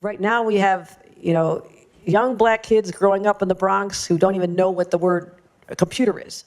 Right now we have, young black kids growing up in the Bronx who don't even know what the word computer is.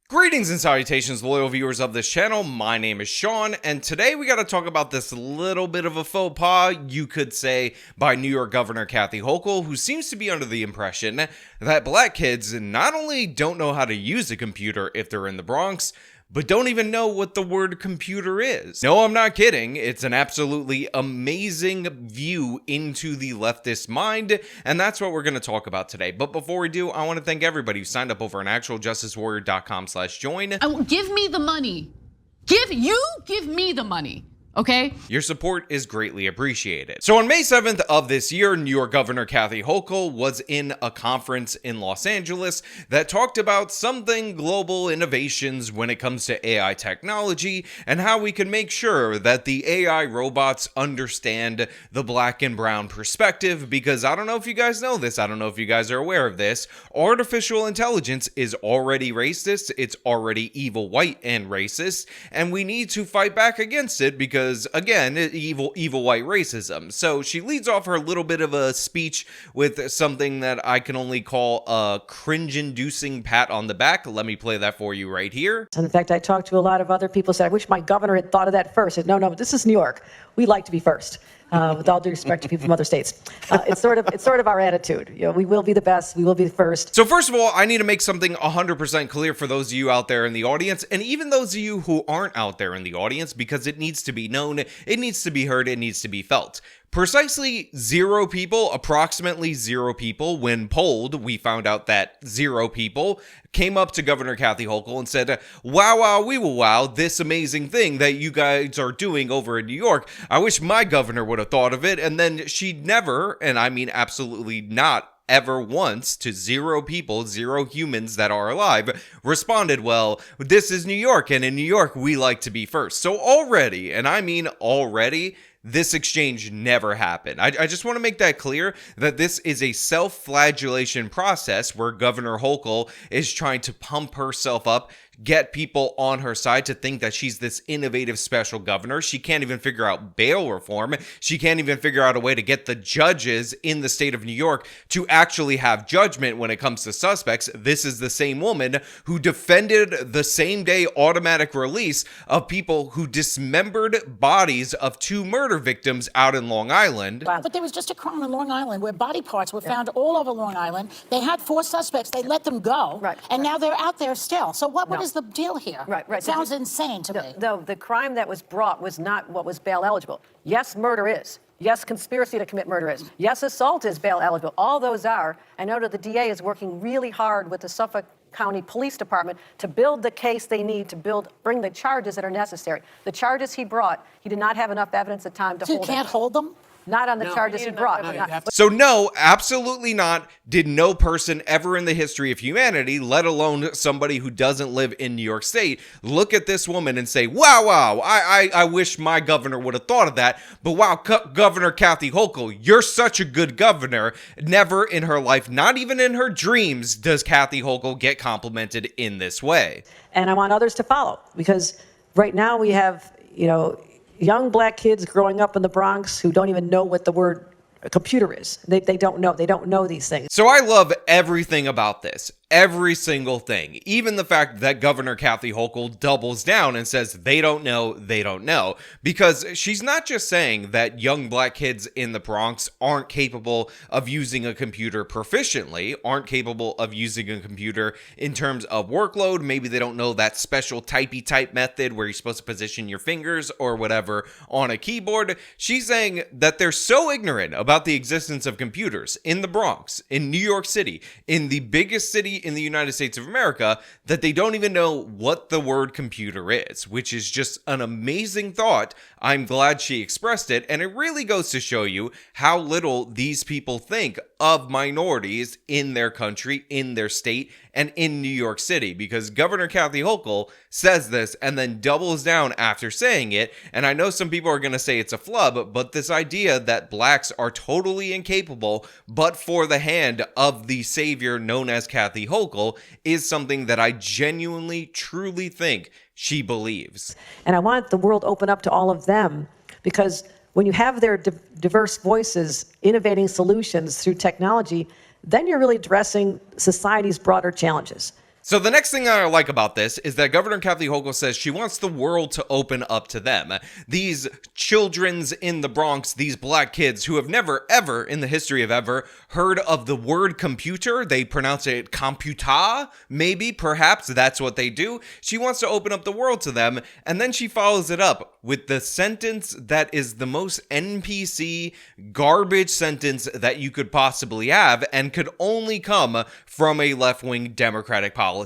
Greetings and salutations, loyal viewers of this channel. My name is Sean, and today we got to talk about this little bit of a faux pas, you could say, by New York Governor Kathy Hochul, who seems to be under the impression that black kids not only don't know how to use a computer if they're in the Bronx, but don't even know what the word computer is. No, I'm not kidding. It's an absolutely amazing view into the leftist mind, and that's what we're going to talk about today. But before we do, I want to thank everybody who signed up over on actualjusticewarrior.com/join. Give me the money. Give me the money. Okay? Your support is greatly appreciated. So on May 7th of this year, New York Governor Kathy Hochul was in a conference in Los Angeles that talked about something global innovations when it comes to AI technology and how we can make sure that the AI robots understand the black and brown perspective, because I don't know if you guys know this, I don't know if you guys are aware of this, artificial intelligence is already racist, it's already evil, white, and racist, and we need to fight back against it because again, evil white racism. So she leads off her little bit of a speech with something that I can only call a cringe-inducing pat on the back. Let me play that for you right here. In fact, I talked to a lot of other people, said, I wish my governor had thought of that first. I said, no, this is New York. We like to be first. With all due respect to people from other states. It's sort of our attitude. We will be the best. We will be the first. So first of all, I need to make something 100% clear for those of you out there in the audience, and even those of you who aren't out there in the audience, because it needs to be known, it needs to be heard, it needs to be felt. Precisely 0 people, approximately 0 people, when polled, we found out that 0 people came up to Governor Kathy Hochul and said, wow, we will wow, this amazing thing that you guys are doing over in New York. I wish my governor would have thought of it. And then she never, and I mean absolutely not ever once, to 0 people, 0 humans that are alive, responded, well, this is New York, and in New York, we like to be first. So already, and I mean already, this exchange never happened. I just want to make that clear, that this is a self-flagellation process where Governor Hochul is trying to pump herself up, get people on her side to think that she's this innovative special governor. She can't even figure out bail reform. She can't even figure out a way to get the judges in the state of New York to actually have judgment when it comes to suspects. This is the same woman who defended the same day automatic release of people who dismembered bodies of 2 murder victims out in Long Island. Wow. But there was just a crime in Long Island where body parts were found all over Long Island. They had 4 suspects. They let them go. Right. And now they're out there still. So what is the deal here? Right. Sounds insane to me. No, the crime that was brought was not what was bail eligible. Yes, murder is. Yes, conspiracy to commit murder is. Yes, assault is bail eligible. All those are. I know that the DA is working really hard with the Suffolk County Police Department to build the case they need to bring the charges that are necessary. The charges he brought, he did not have enough evidence at time to hold them. You can't hold them? Not on the charges he brought. So no, absolutely not, did no person ever in the history of humanity, let alone somebody who doesn't live in New York State, look at this woman and say, wow, I wish my governor would have thought of that. But wow, Governor Kathy Hochul, you're such a good governor. Never in her life, not even in her dreams, does Kathy Hochul get complimented in this way. And I want others to follow, because right now we have, young black kids growing up in the Bronx who don't even know what the word computer is. They don't know these things. So I love everything about this. Every single thing, even the fact that Governor Kathy Hochul doubles down and says they don't know, because she's not just saying that young black kids in the Bronx aren't capable of using a computer proficiently, aren't capable of using a computer in terms of workload. Maybe they don't know that special typey type method where you're supposed to position your fingers or whatever on a keyboard. She's saying that they're so ignorant about the existence of computers in the Bronx, in New York City, in the biggest city in the United States of America, that they don't even know what the word computer is, which is just an amazing thought. I'm glad she expressed it, and it really goes to show you how little these people think of minorities in their country, in their state, and in New York City, because Governor Kathy Hochul says this and then doubles down after saying it. And I know some people are going to say it's a flub, but this idea that blacks are totally incapable but for the hand of the savior known as Kathy Hochul is something that I genuinely, truly think she believes. And I want the world open up to all of them, because when you have their diverse voices innovating solutions through technology, then you're really addressing society's broader challenges. So the next thing I like about this is that Governor Kathy Hochul says she wants the world to open up to them. These children's in the Bronx, these black kids who have never, ever in the history of ever heard of the word computer. They pronounce it computa, maybe, perhaps that's what they do. She wants to open up the world to them. And then she follows it up with the sentence that is the most NPC garbage sentence that you could possibly have and could only come from a left-wing Democratic politician.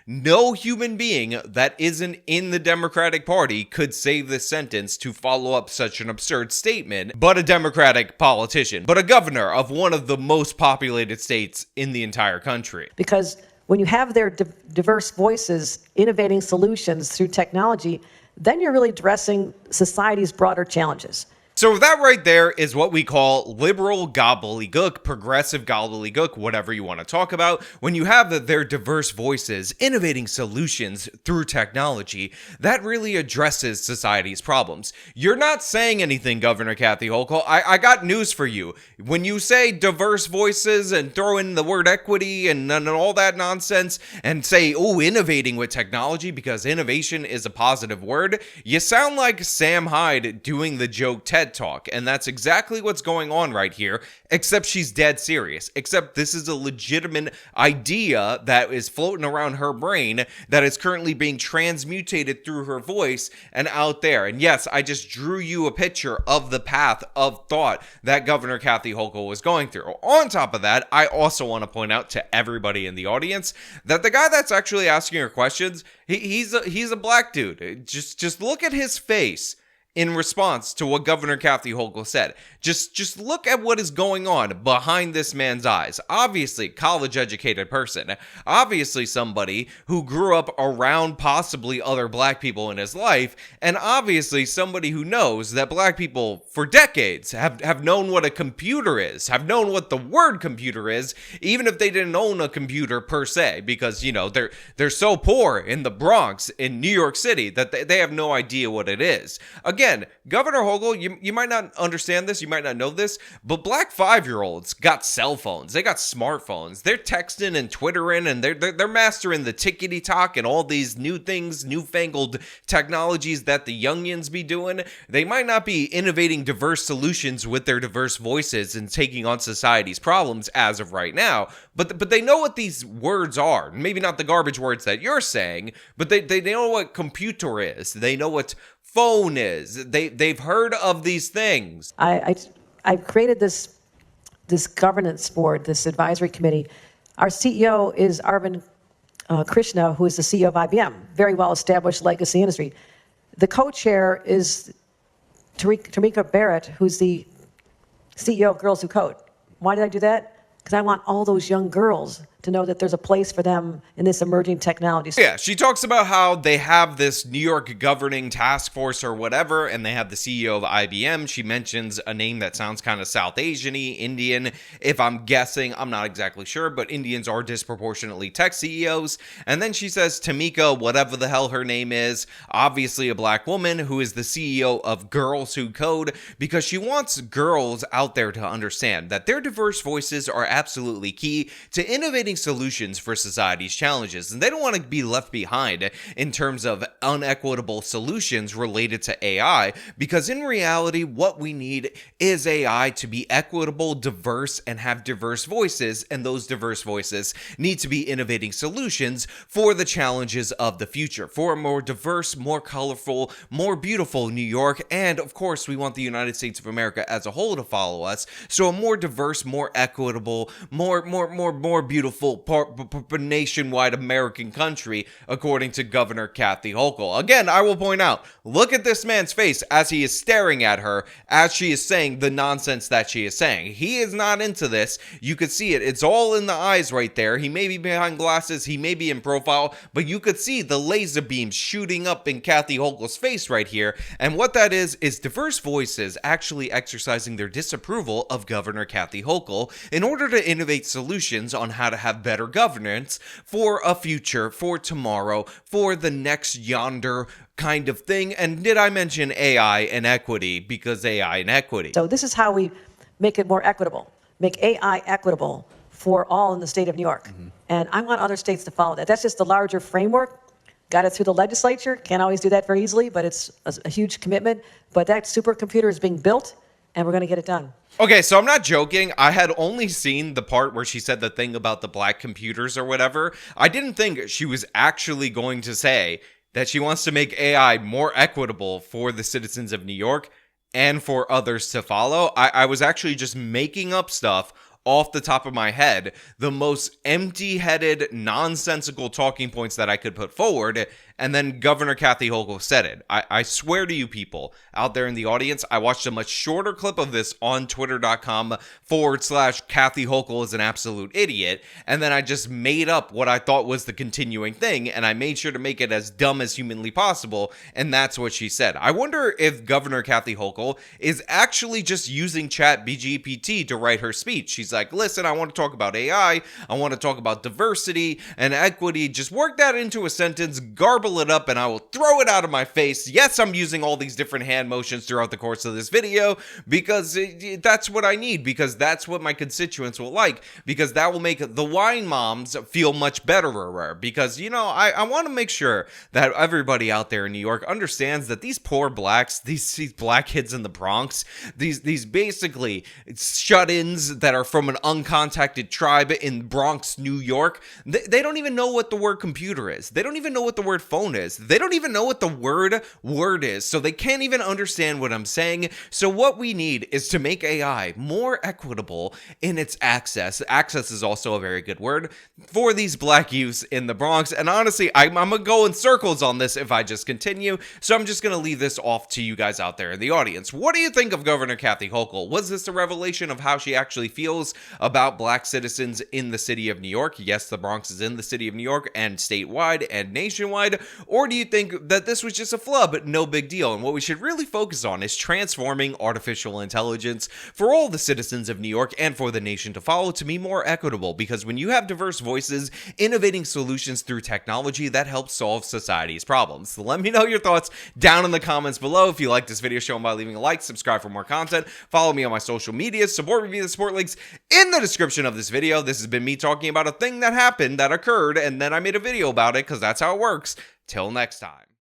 No human being that isn't in the Democratic Party could say this sentence to follow up such an absurd statement, but a Democratic politician, but a governor of one of the most populated states in the entire country. Because when you have their diverse voices innovating solutions through technology, then you're really addressing society's broader challenges. So that right there is what we call liberal gobbledygook, progressive gobbledygook, whatever you want to talk about. When you have their diverse voices innovating solutions through technology, that really addresses society's problems. You're not saying anything, Governor Kathy Hochul. I got news for you. When you say diverse voices and throw in the word equity and all that nonsense and say, oh, innovating with technology because innovation is a positive word, you sound like Sam Hyde doing the joke TED Talk, and that's exactly what's going on right here, except she's dead serious. Except this is a legitimate idea that is floating around her brain that is currently being transmutated through her voice and out there. And yes, I just drew you a picture of the path of thought that Governor Kathy Hochul was going through. On top of that, I also want to point out to everybody in the audience that the guy that's actually asking her questions, he's a black dude. Just look at his face in response to what Governor Kathy Hochul said. Just look at what is going on behind this man's eyes. Obviously, college-educated person. Obviously, somebody who grew up around possibly other black people in his life. And obviously, somebody who knows that black people for decades have known what a computer is, have known what the word computer is, even if they didn't own a computer per se, because, you know, they're so poor in the Bronx, in New York City, that they have no idea what it is. Again, Governor Hochul, you might not understand this, you might not know this, but black 5-year-olds got cell phones, they got smartphones, they're texting and twittering, and they're mastering the tickety talk and all these new things, newfangled technologies that the youngins be doing. They might not be innovating diverse solutions with their diverse voices and taking on society's problems as of right now, but they know what these words are. Maybe not the garbage words that you're saying, but they know what computer is. They know what phone is. They've heard of these things. I created this governance board, this advisory committee. Our CEO is Arvind Krishna, who is the CEO of IBM, very well-established legacy industry. The co-chair is Tamika Barrett, who's the CEO of Girls Who Code. Why did I do that? Because I want all those young girls to know that there's a place for them in this emerging technology. Yeah, she talks about how they have this New York governing task force or whatever, and they have the CEO of IBM. She mentions a name that sounds kind of South Asian-y, Indian, if I'm guessing. I'm not exactly sure, but Indians are disproportionately tech CEOs. And then she says Tamika, whatever the hell her name is, obviously a black woman who is the CEO of Girls Who Code, because she wants girls out there to understand that their diverse voices are absolutely key to innovating solutions for society's challenges, and they don't want to be left behind in terms of unequitable solutions related to AI, because in reality what we need is AI to be equitable, diverse, and have diverse voices, and those diverse voices need to be innovating solutions for the challenges of the future, for a more diverse, more colorful, more beautiful New York, and of course we want the United States of America as a whole to follow us, so a more diverse, more equitable, more beautiful nationwide American country, according to Governor Kathy Hochul. Again, I will point out, look at this man's face as he is staring at her, as she is saying the nonsense that she is saying. He is not into this. You could see it. It's all in the eyes right there. He may be behind glasses, he may be in profile, but you could see the laser beams shooting up in Kathy Hochul's face right here. And what that is diverse voices actually exercising their disapproval of Governor Kathy Hochul in order to innovate solutions on how to have have better governance for a future, for tomorrow, for the next yonder kind of thing. And did I mention AI and equity? Because AI and equity. So this is how we make it more equitable, make AI equitable for all in the state of New York. And I want other states to follow that. That's just the larger framework. Got it through the legislature. Can't always do that very easily, but it's a huge commitment. But that supercomputer is being built, and we're going to get it done. Okay, so I'm not joking. I had only seen the part where she said the thing about the black computers or whatever. I didn't think she was actually going to say that she wants to make AI more equitable for the citizens of New York and for others to follow. I was actually just making up stuff off the top of my head, the most empty-headed, nonsensical talking points that I could put forward, and then Governor Kathy Hochul said it. I swear to you people out there in the audience, I watched a much shorter clip of this on twitter.com/Kathy Hochul is an absolute idiot, and then I just made up what I thought was the continuing thing, and I made sure to make it as dumb as humanly possible, and that's what she said. I wonder if Governor Kathy Hochul is actually just using ChatGPT to write her speech. She's like, listen, I want to talk about AI, I want to talk about diversity and equity, just work that into a sentence, garble it up, and I will throw it out of my face. Yes, I'm using all these different hand motions throughout the course of this video because that's what I need, because that's what my constituents will like, because that will make the wine moms feel much better, because, you know, I want to make sure that everybody out there in New York understands that these poor blacks, these black kids in the Bronx, these basically shut-ins that are from an uncontacted tribe in Bronx, New York, they don't even know what the word computer is. They don't even know what the word phone is. They don't even know what the word is, so they can't even understand what I'm saying. So what we need is to make AI more equitable in its access. Access is also a very good word for these black youths in the Bronx. And honestly, I'm gonna go in circles on this if I just continue, so I'm just gonna leave this off to you guys out there in the audience. What do you think of Governor Kathy Hochul? Was this a revelation of how she actually feels about black citizens in the city of New York? Yes, the Bronx is in the city of New York and statewide and nationwide. Or do you think that this was just a flub, no big deal, and what we should really focus on is transforming artificial intelligence for all the citizens of New York and for the nation to follow to be more equitable? Because when you have diverse voices innovating solutions through technology, that helps solve society's problems. So let me know your thoughts down in the comments below. If you like this video, show them by leaving a like, subscribe for more content, follow me on my social media, support me, the support links in the description of this video. This has been me talking about a thing that happened, that occurred, and then I made a video about it because that's how it works. Till next time.